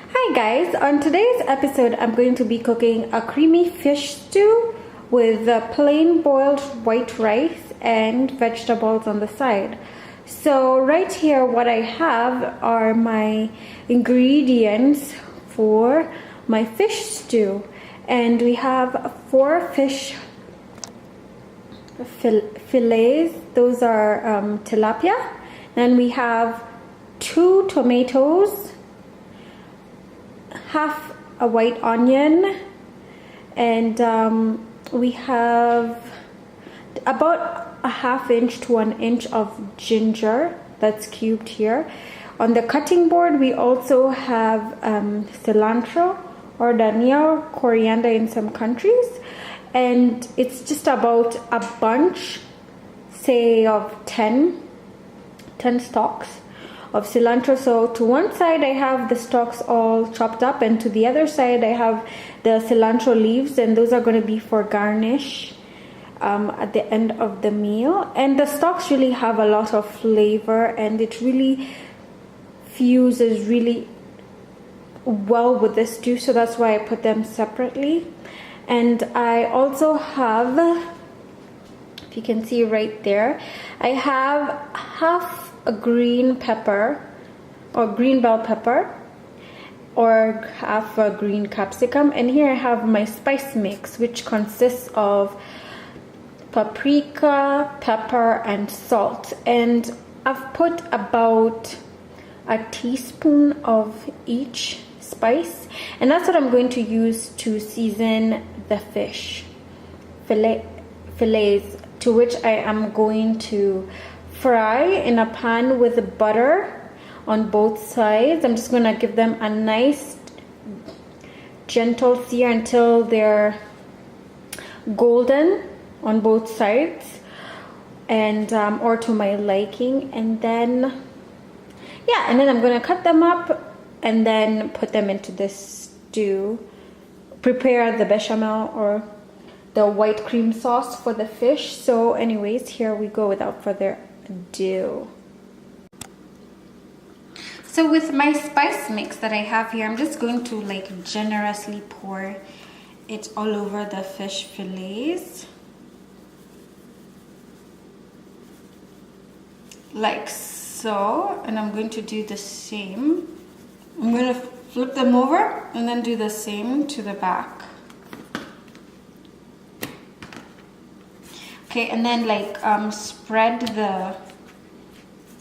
Hi guys, on today's episode I'm going to be cooking a creamy fish stew with plain boiled white rice and vegetables on the side. So right here what I have are my ingredients for my fish stew, and we have 4 fish fillets. Those are tilapia. Then we have 2 tomatoes, half a white onion, and we have about a ½ inch to 1 inch of ginger that's cubed here. On the cutting board we also have cilantro or dhania or coriander in some countries, and it's just about a bunch, say of 10 stalks of cilantro. So to one side I have the stalks all chopped up, and to the other side I have the cilantro leaves, and those are going to be for garnish at the end of the meal. And the stalks really have a lot of flavor, and it really fuses really well with the stew, so that's why I put them separately. And I also have, if you can see right there, I have half a green pepper or green bell pepper or half a green capsicum, and here I have my spice mix, which consists of paprika, pepper and salt, and I've put about a teaspoon of each spice, and that's what I'm going to use to season the fish fillets, to which I am going to fry in a pan with butter on both sides. I'm just going to give them a nice gentle sear until they're golden on both sides, and or to my liking. And then and then I'm going to cut them up and then put them into this stew, prepare the bechamel or the white cream sauce for the fish. So anyways, here we go without further ado. So with my spice mix that I have here, I'm just going to like generously pour it all over the fish fillets, like so. And I'm going to do the same. I'm going to flip them over and then do the same to the back. Okay, and then like spread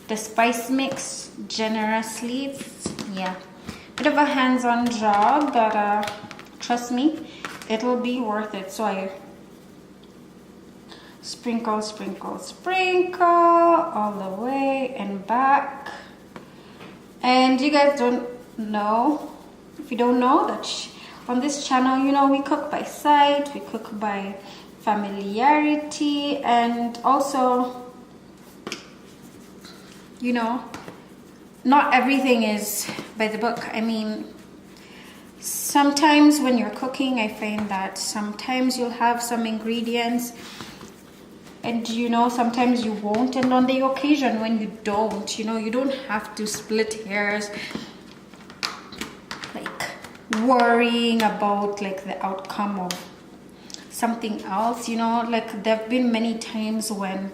the spice mix generously. It's, bit of a hands-on job, but trust me, it'll be worth it. So I sprinkle all the way and back. And you guys don't know, if you don't know, that on this channel, you know, we cook by sight, we cook by familiarity, and also, you know, not everything is by the book. I mean, sometimes when you're cooking, I find that sometimes you'll have some ingredients and, you know, sometimes you won't. And on the occasion when you don't, you know, you don't have to split hairs, like worrying about like the outcome of something else. You know, like there have been many times when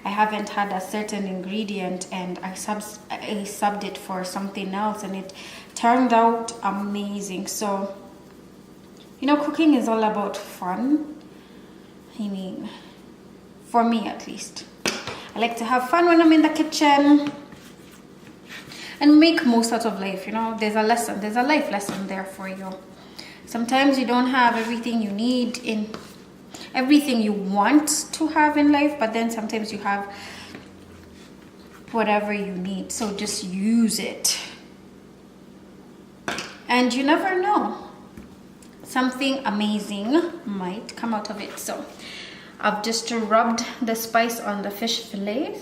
I haven't had a certain ingredient and I subbed it for something else, and it turned out amazing. So, you know, cooking is all about fun. I mean, for me at least, I like to have fun when I'm in the kitchen and make most out of life. You know, there's a lesson, there's a life lesson there for you. Sometimes you don't have everything you need in everything you want to have in life, but then sometimes you have whatever you need, so just use it. And you never know, something amazing might come out of it. So I've just rubbed the spice on the fish fillet.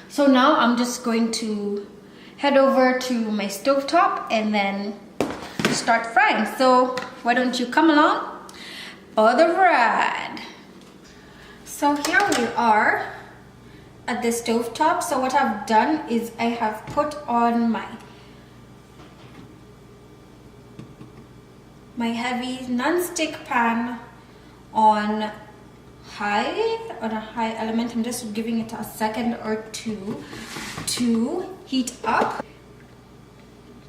So now I'm just going to head over to my stovetop and then start frying. So why don't you come along for the ride? So here we are at the stovetop. So what I've done is I have put on my my heavy non-stick pan on a high element. I'm just giving it a second or two to heat up.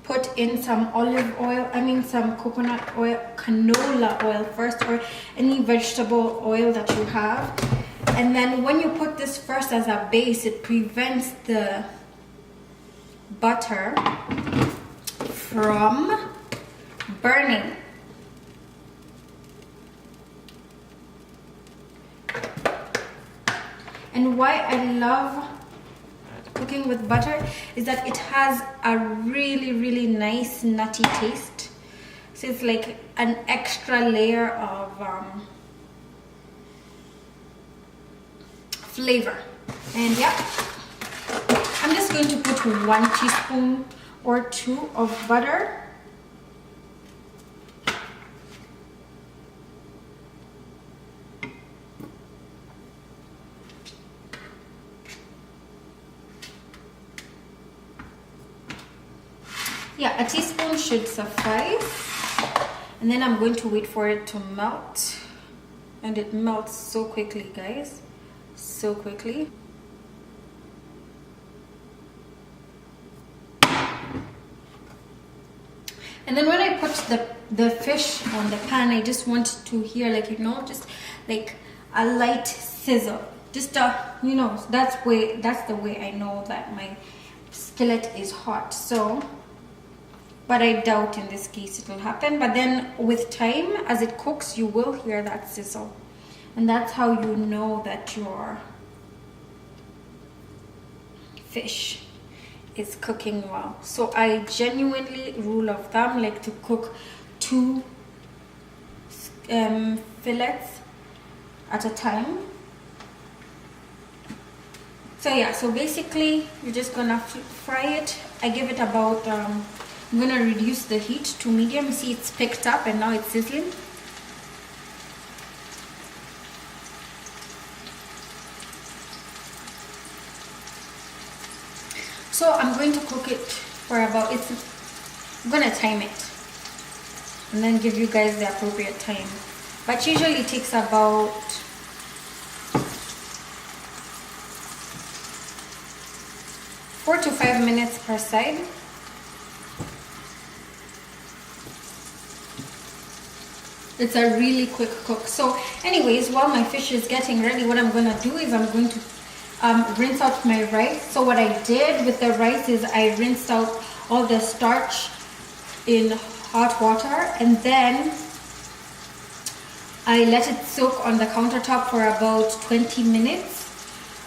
Put in some olive oil, some coconut oil, canola oil first, or any vegetable oil that you have. And then when you put this first as a base, it prevents the butter from burning. And why I love cooking with butter is that it has a really nice nutty taste. So it's like an extra layer of flavor. And yeah, I'm just going to put 1 teaspoon or 2 of butter. Yeah, a teaspoon should suffice. And then I'm going to wait for it to melt. And it melts so quickly, guys. So quickly. And then when I put the fish on the pan, I just want to hear, like, you know, just like a light sizzle. Just you know, that's the way I know that my skillet is hot. So, but I doubt in this case it will happen. But then with time, as it cooks, you will hear that sizzle. And that's how you know that your fish is cooking well. So I genuinely, rule of thumb, like to cook 2 fillets at a time. So yeah, so basically you're just gonna fry it. I give it about I'm gonna reduce the heat to medium. See, it's picked up and now it's sizzling. So I'm going to cook it for about, I'm gonna time it and then give you guys the appropriate time. But usually it takes about 4 to 5 minutes per side. It's a really quick cook. So anyways, while my fish is getting ready, what I'm gonna do is I'm going to rinse out my rice. So what I did with the rice is I rinsed out all the starch in hot water, and then I let it soak on the countertop for about 20 minutes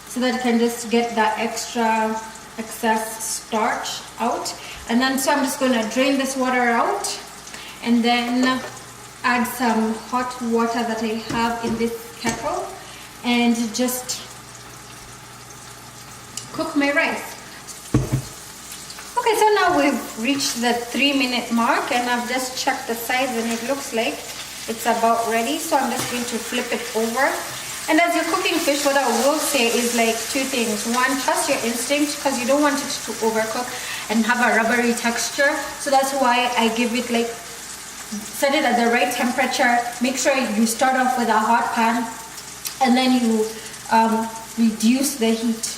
so that it can just get that excess starch out. And then so I'm just going to drain this water out and then add some hot water that I have in this kettle and just cook my rice. Okay, so now we've reached the 3-minute mark and I've just checked the size and it looks like it's about ready. So I'm just going to flip it over. And as you're cooking fish, what I will say is like 2 things. 1, trust your instinct, because you don't want it to overcook and have a rubbery texture. So that's why I give it like, set it at the right temperature. Make sure you start off with a hot pan and then you reduce the heat.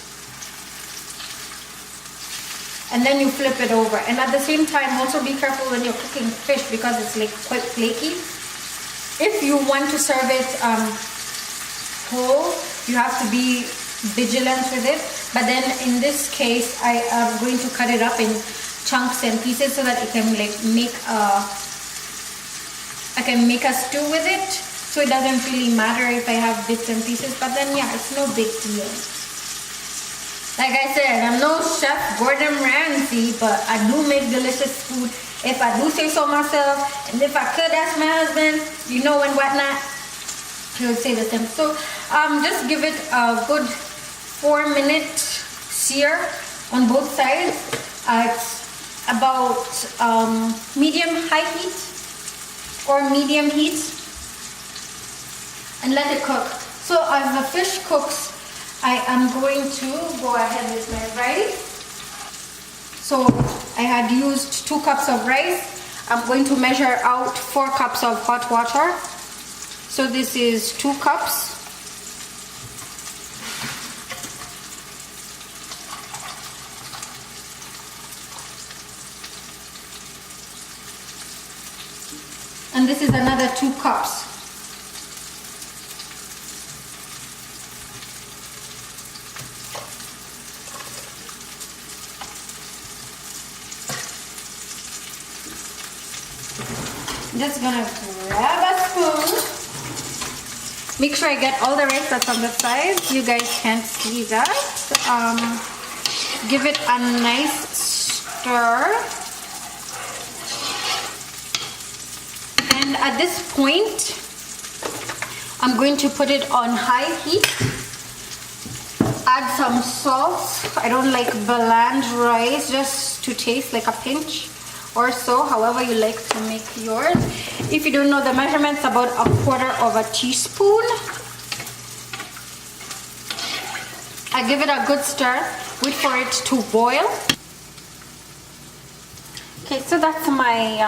And then you flip it over. And at the same time, also be careful when you're cooking fish because it's like quite flaky. If you want to serve it whole, you have to be vigilant with it. But then in this case, I am going to cut it up in chunks and pieces so that it can like make I can make a stew with it. So it doesn't really matter if I have bits and pieces. But then yeah, it's no big deal. Like I said, I'm no Chef Gordon Ramsay, but I do make delicious food if I do say so myself. And if I could ask my husband, you know, and whatnot, he would say the same. So just give it a good 4-minute sear on both sides at about medium-high heat or medium heat, and let it cook. So as the fish cooks, I am going to go ahead with my rice. So I had used 2 cups of rice. I'm going to measure out 4 cups of hot water. So this is 2 cups. And this is another 2 cups. Just gonna grab a spoon. Make sure I get all the rice that's on the sides. You guys can't see that. Give it a nice stir. And at this point, I'm going to put it on high heat. Add some salt. I don't like bland rice, just to taste, like a pinch or so, however you like to make yours. If you don't know the measurements, about 1/4 of a teaspoon. I give it a good stir. Wait for it to boil. Okay, so that's my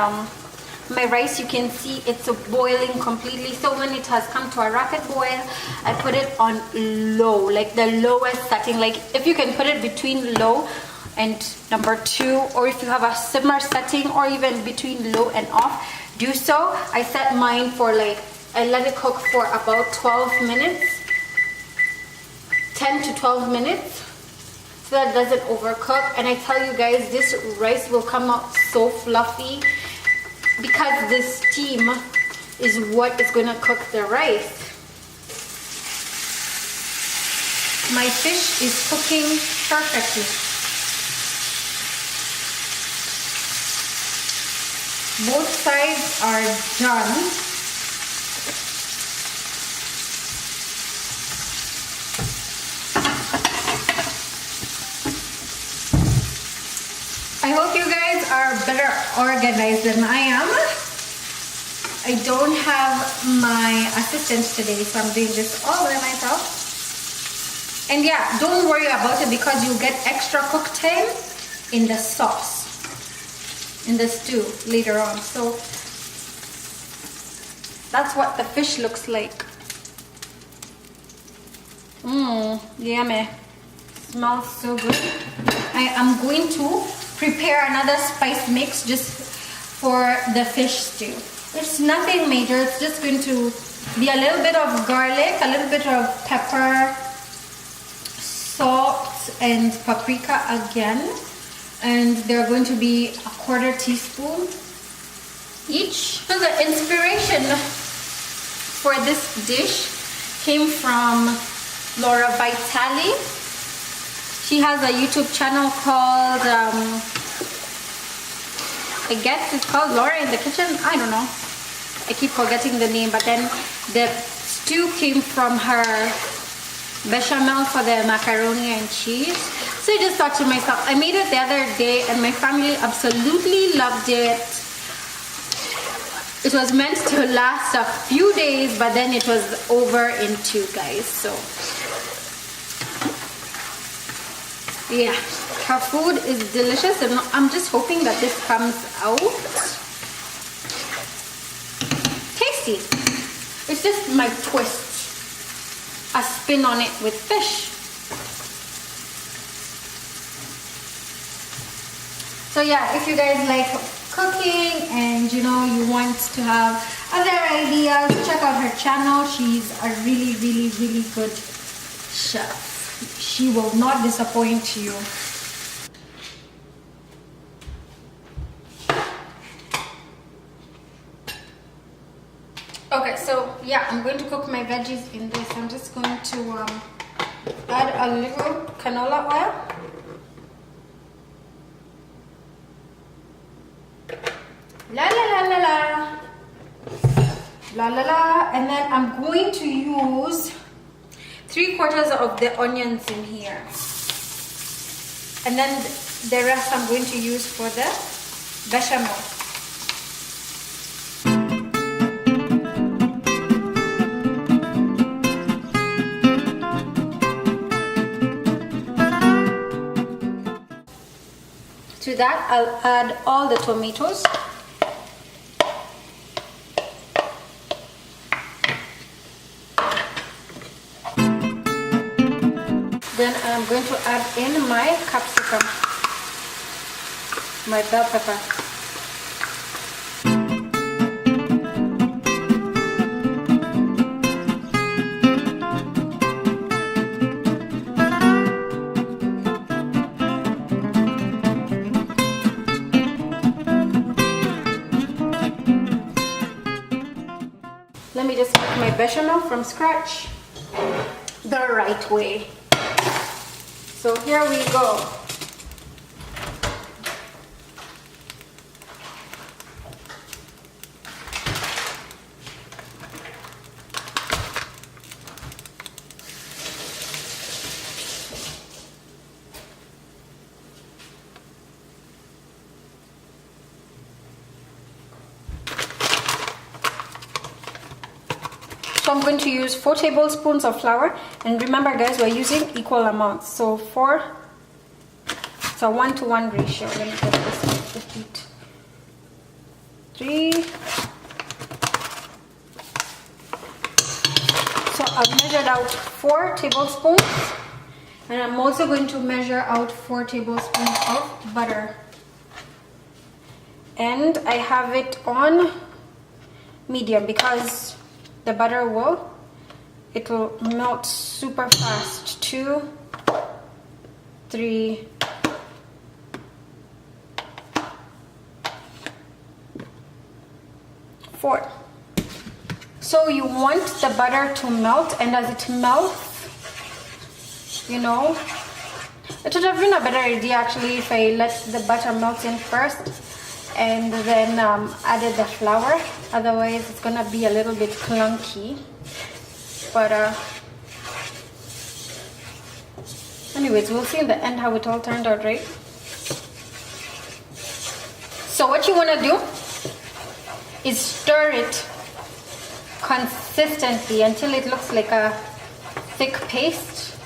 my rice. You can see it's boiling completely. So when it has come to a rapid boil, I put it on low, like the lowest setting. Like if you can put it between low and number 2, or if you have a simmer setting, or even between low and off, do so. I set mine for like, I let it cook for about 12 minutes, 10 to 12 minutes, so that it doesn't overcook. And I tell you guys, this rice will come out so fluffy because this steam is what is going to cook the rice. My fish is cooking perfectly. Both sides are done. I hope you guys are better organized than I am. I don't have my assistant today, so I'm doing this all by myself. And yeah, don't worry about it because you get extra cook time in the sauce, in the stew later on. So that's what the fish looks like. Yummy. Smells so good. I am going to prepare another spice mix just for the fish stew. It's nothing major. It's just going to be a little bit of garlic, a little bit of pepper, salt, and paprika again. And they're going to be 1/4 teaspoon each. So the inspiration for this dish came from Laura Vitale. She has a YouTube channel called, I guess it's called Laura in the Kitchen. I don't know. I keep forgetting the name, but then the stew came from her bechamel for the macaroni and cheese. So I just thought to myself, I made it the other day and my family absolutely loved it. It was meant to last a few days, but then it was over in 2, guys. So yeah, her food is delicious, and I'm just hoping that this comes out tasty. It's just my twist, a spin on it with fish. So yeah, if you guys like cooking and you know you want to have other ideas, check out her channel. She's a really, really, really good chef. She will not disappoint you. Okay, so yeah, I'm going to cook my veggies in this. I'm just going to add a little canola oil. La la la la la. La la la. And then I'm going to use 3/4 of the onions in here. And then the rest I'm going to use for the bechamel. To that, I'll add all the tomatoes. I'm going to add in my capsicum, my bell pepper. Let me just make my bechamel from scratch the right way. So here we go. So I'm going to use 4 tablespoons of flour, and remember guys, we're using equal amounts, so 4, it's a 1-to-1 ratio. Let me get this off the heat. 3. So I've measured out 4 tablespoons, and I'm also going to measure out 4 tablespoons of butter, and I have it on medium because the butter it'll melt super fast. 2, 3, 4. So you want the butter to melt, and as it melts, you know, it would have been a better idea actually if I let the butter melt in first and then added the flour. Otherwise it's gonna be a little bit clunky, but anyways, we'll see in the end how it all turned out, right? So what you want to do is stir it consistently until it looks like a thick paste.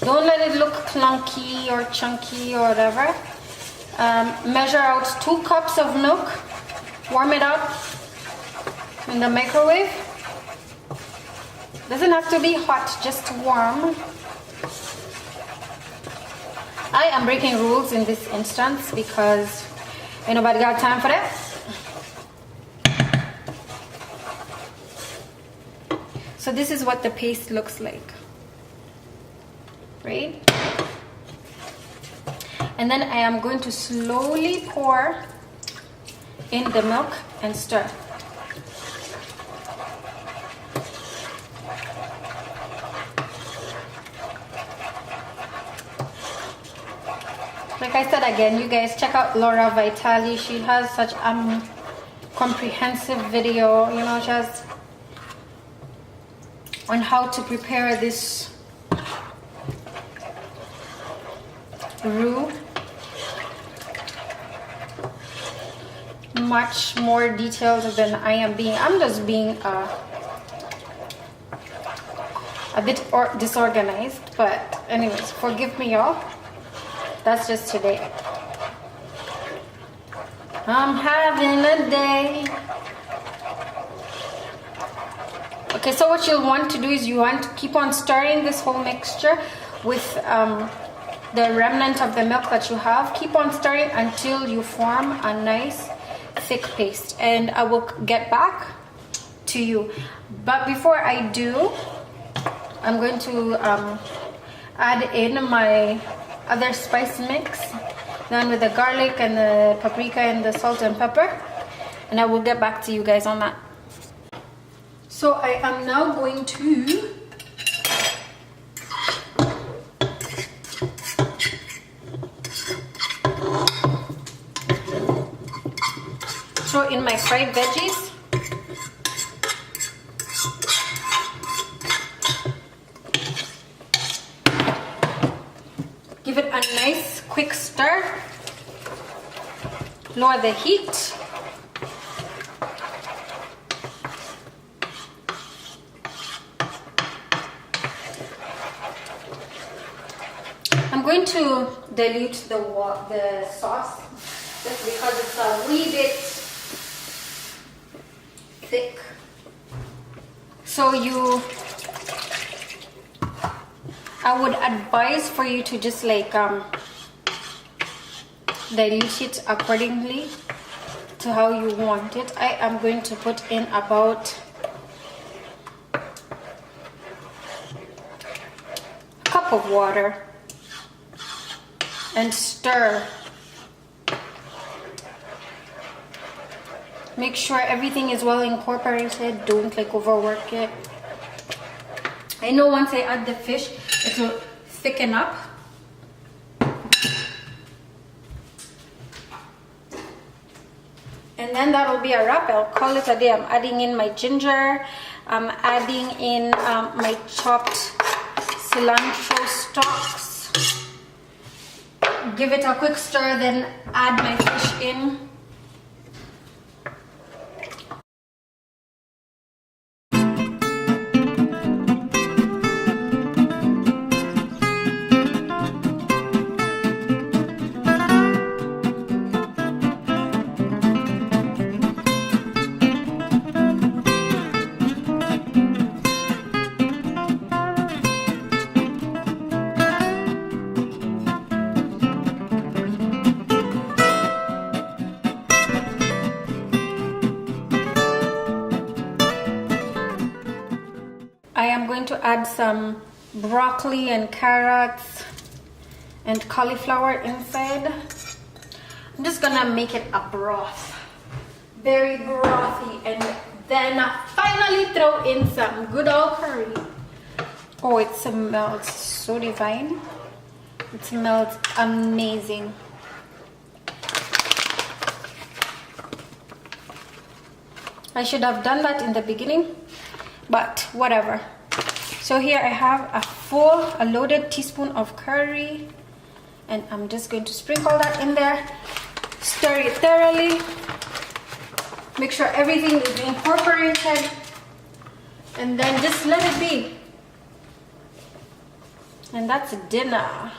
Don't let it look clunky or chunky or whatever. Measure out 2 cups of milk, warm it up in the microwave. Doesn't have to be hot, just warm. I am breaking rules in this instance because ain't nobody got time for that. So this is what the paste looks like, right? And then I am going to slowly pour in the milk and stir. Like I said again, you guys check out Laura Vitale. She has such a comprehensive video, you know, she has on how to prepare this roux. Much more detailed than I am being. I'm just being a bit disorganized, but anyways, forgive me y'all. That's just today. I'm having a day. Okay, so what you'll want to do is you want to keep on stirring this whole mixture with the remnant of the milk that you have. Keep on stirring until you form a nice thick paste, and I will get back to you. But before I do, I'm going to add in my other spice mix, done with the garlic and the paprika and the salt and pepper, and I will get back to you guys on that. So I am now going to throw in my fried veggies. Give it a nice quick stir. Lower the heat. I'm going to dilute the sauce just because it's a wee bit thick. So you I would advise for you to just like dilute it accordingly to how you want it. I am going to put in about a cup of water and stir. Make sure everything is well incorporated. Don't like overwork it. I know once I add the fish, it will thicken up. And then that will be a wrap. I'll call it a day. I'm adding in my ginger. I'm adding in my chopped cilantro stalks. Give it a quick stir, then add my fish in. I am going to add some broccoli and carrots and cauliflower inside. I'm just gonna make it a broth, very brothy, and then finally throw in some good old curry. Oh, it smells so divine. It smells amazing. I should have done that in the beginning, but whatever. So here I have a loaded teaspoon of curry, and I'm just going to sprinkle that in there. Stir it thoroughly. Make sure everything is incorporated, and then just let it be. And that's dinner.